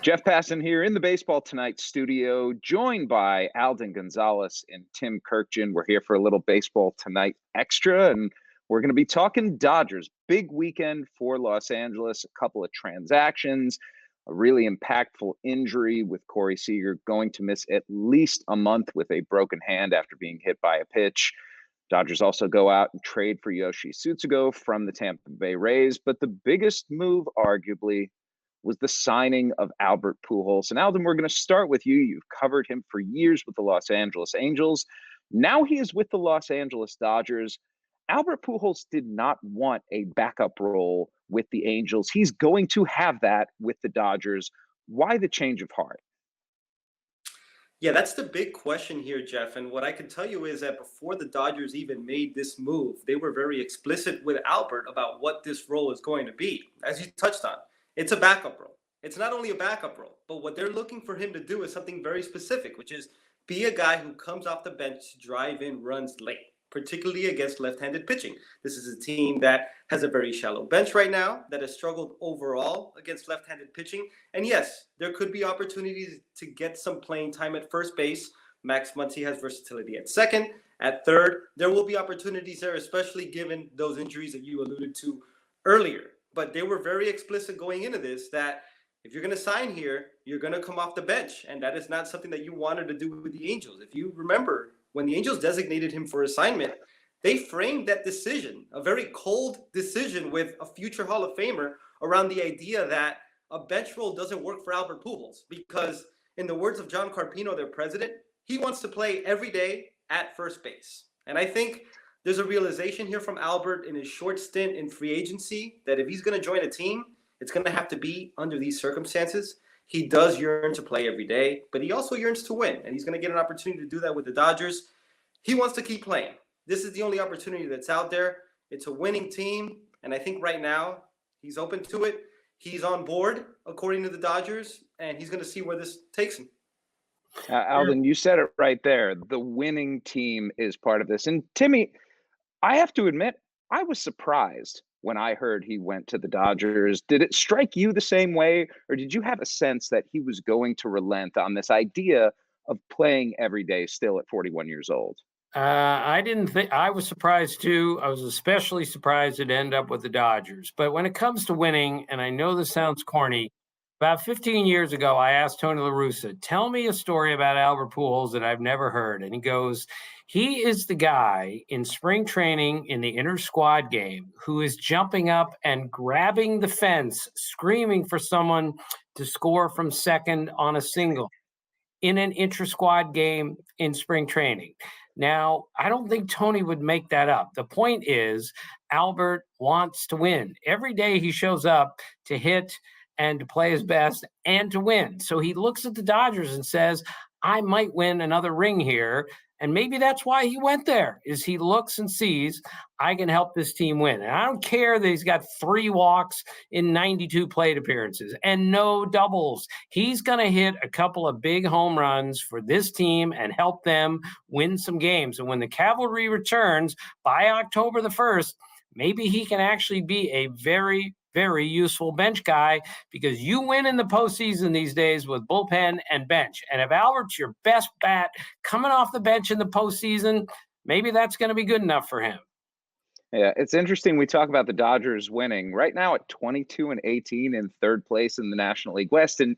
Jeff Passan here in the Baseball Tonight studio, joined by Alden Gonzalez and Tim Kurkjian. We're here for a little Baseball Tonight extra, and we're going to be talking Dodgers. Big weekend for Los Angeles, a couple of transactions, a really impactful injury with Corey Seager going to miss at least a month with a broken hand after being hit by a pitch. Dodgers also go out and trade for Yoshi Tsutsugo from the Tampa Bay Rays, but the biggest move, arguably, was the signing of Albert Pujols. And Alden, we're going to start with you. You've covered him for years with the Los Angeles Angels. Now he is with the Los Angeles Dodgers. Albert Pujols did not want a backup role with the Angels. He's going to have that with the Dodgers. Why the change of heart? Yeah, that's the big question here, Jeff. And what I can tell you is that before the Dodgers even made this move, they were very explicit with Albert about what this role is going to be. As you touched on, it's a backup role. It's not only a backup role, but what they're looking for him to do is something very specific, which is be a guy who comes off the bench to drive in runs late, particularly against left-handed pitching. This is a team that has a very shallow bench right now, that has struggled overall against left-handed pitching. And yes, there could be opportunities to get some playing time at first base. Max Muncy has versatility at second. At third, there will be opportunities there, especially given those injuries that you alluded to earlier. But they were very explicit going into this that if you're going to sign here, you're going to come off the bench. And that is not something that you wanted to do with the Angels. If you remember, when the Angels designated him for assignment, they framed that decision, a very cold decision with a future Hall of Famer, around the idea that a bench role doesn't work for Albert Pujols because, in the words of John Carpino, their president, he wants to play every day at first base. And I think there's a realization here from Albert in his short stint in free agency that if he's going to join a team, it's going to have to be under these circumstances. He does yearn to play every day, but he also yearns to win, and he's going to get an opportunity to do that with the Dodgers. He wants to keep playing. This is the only opportunity that's out there. It's a winning team, and I think right now he's open to it. He's on board, according to the Dodgers, and he's going to see where this takes him. Alden, you said it right there. The winning team is part of this. And Timmy, I have to admit, I was surprised when I heard he went to the Dodgers. Did it strike you the same way, or did you have a sense that he was going to relent on this idea of playing every day still at 41 years old? I didn't think. I was surprised too. I was especially surprised it ended up with the Dodgers. But when it comes to winning, and I know this sounds corny, about 15 years ago, I asked Tony La Russa, tell me a story about Albert Pujols that I've never heard. And he goes, he is the guy in spring training in the inter-squad game who is jumping up and grabbing the fence, screaming for someone to score from second on a single in an inter-squad game in spring training. Now, I don't think Tony would make that up. The point is, Albert wants to win. Every day he shows up to hit and to play his best and to win. So he looks at the Dodgers and says, I might win another ring here. And maybe that's why he went there, is he looks and sees, I can help this team win. And I don't care that he's got 3 walks in 92 plate appearances and no doubles. He's going to hit a couple of big home runs for this team and help them win some games. And when the cavalry returns by October the 1st, maybe he can actually be a very, very useful bench guy, because you win in the postseason these days with bullpen and bench. And if Albert's your best bat coming off the bench in the postseason, maybe that's going to be good enough for him. Yeah, it's interesting. We talk about the Dodgers winning right now at 22-18 in third place in the National League West. And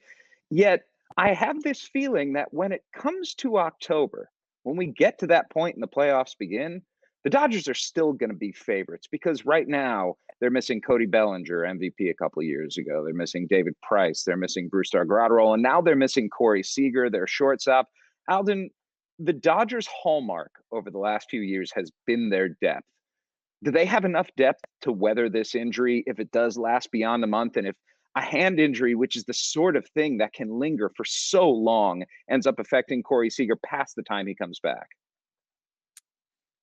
yet I have this feeling that when it comes to October, when we get to that point and the playoffs begin, the Dodgers are still going to be favorites, because right now they're missing Cody Bellinger, MVP a couple of years ago. They're missing David Price. They're missing Brusdar Graterol. And now they're missing Corey Seager, their shortstop. Alden, the Dodgers' hallmark over the last few years has been their depth. Do they have enough depth to weather this injury if it does last beyond a month? And if a hand injury, which is the sort of thing that can linger for so long, ends up affecting Corey Seager past the time he comes back?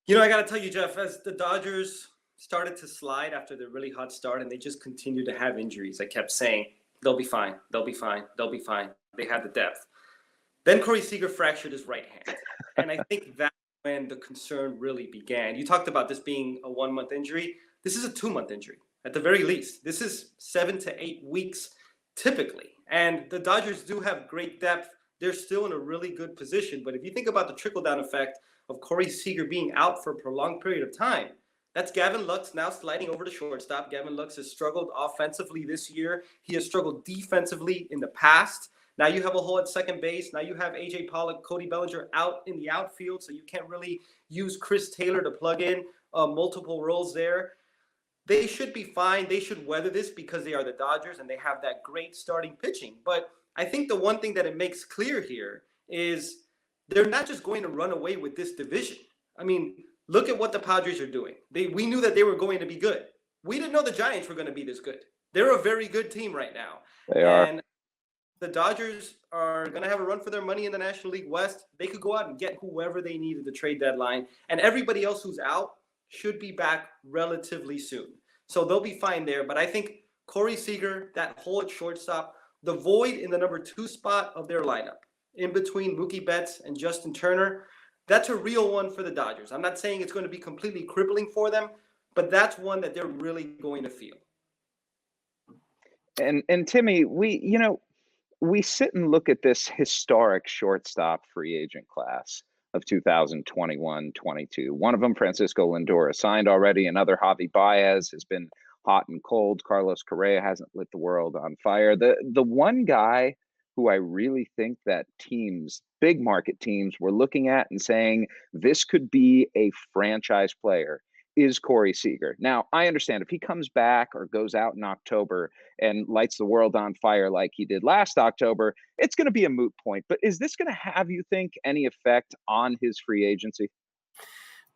You know, I got to tell you, Jeff, as the Dodgers started to slide after the really hot start and they just continued to have injuries, I kept saying, they'll be fine, they'll be fine, they'll be fine. They had the depth. Then Corey Seager fractured his right hand. And I think that's when the concern really began. You talked about this being a 1-month injury. This is a 2-month injury, at the very least. This is 7 to 8 weeks typically. And the Dodgers do have great depth. They're still in a really good position. But if you think about the trickle-down effect of Corey Seager being out for a prolonged period of time, that's Gavin Lux now sliding over to shortstop. Gavin Lux has struggled offensively this year. He has struggled defensively in the past. Now you have a hole at second base. Now you have A.J. Pollock, Cody Bellinger out in the outfield, so you can't really use Chris Taylor to plug in multiple roles there. They should be fine. They should weather this because they are the Dodgers and they have that great starting pitching. But I think the one thing that it makes clear here is they're not just going to run away with this division. I mean, look at what the Padres are doing. We knew that they were going to be good. We didn't know the Giants were going to be this good. They're a very good team right now. They are. And the Dodgers are going to have a run for their money in the National League West. They could go out and get whoever they need at the trade deadline. And everybody else who's out should be back relatively soon. So they'll be fine there. But I think Corey Seager, that hole at shortstop, the void in the number 2 spot of their lineup, in between Mookie Betts and Justin Turner, that's a real one for the Dodgers. I'm not saying it's going to be completely crippling for them, but that's one that they're really going to feel. And Timmy, we sit and look at this historic shortstop free agent class of 2021-22. One of them, Francisco Lindor, signed already. Another, Javi Baez, has been hot and cold. Carlos Correa hasn't lit the world on fire. The one guy who I really think that teams, big market teams, were looking at and saying this could be a franchise player is Corey Seager. Now, I understand if he comes back or goes out in October and lights the world on fire like he did last October, it's going to be a moot point. But is this going to have, you think, any effect on his free agency?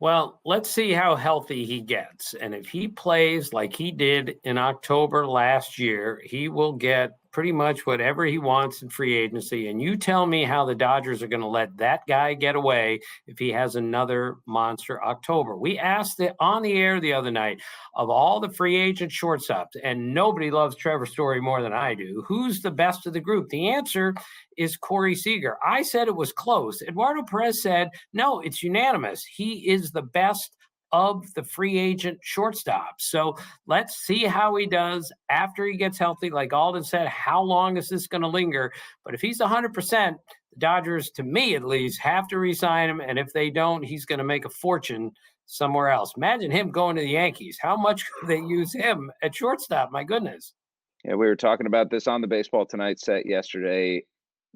Well, let's see how healthy he gets. And if he plays like he did in October last year, he will get pretty much whatever he wants in free agency. And you tell me how the Dodgers are going to let that guy get away if he has another monster October. We asked on the air the other night, of all the free agent shortstops, and nobody loves Trevor Story more than I do, who's the best of the group? The answer is Corey Seager. I said it was close. Eduardo Perez said, no, it's unanimous. He is the best of the free agent shortstop. So let's see how he does after he gets healthy. Like Alden said, how long is this going to linger? But if he's 100%, the Dodgers, to me at least, have to re-sign him. And if they don't, he's going to make a fortune somewhere else. Imagine him going to the Yankees. How much could they use him at shortstop? My goodness. Yeah, we were talking about this on the Baseball Tonight set yesterday.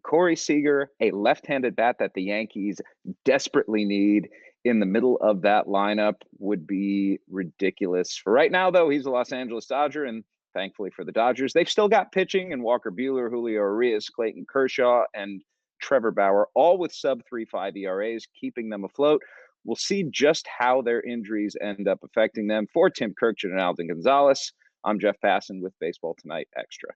Corey Seager, a left-handed bat that the Yankees desperately need in the middle of that lineup, would be ridiculous. For right now, though, he's a Los Angeles Dodger, and thankfully for the Dodgers, they've still got pitching in Walker Buehler, Julio Urias, Clayton Kershaw, and Trevor Bauer, all with sub-3.5 ERAs, keeping them afloat. We'll see just how their injuries end up affecting them. For Tim Kurkjian and Alden Gonzalez, I'm Jeff Passan with Baseball Tonight Extra.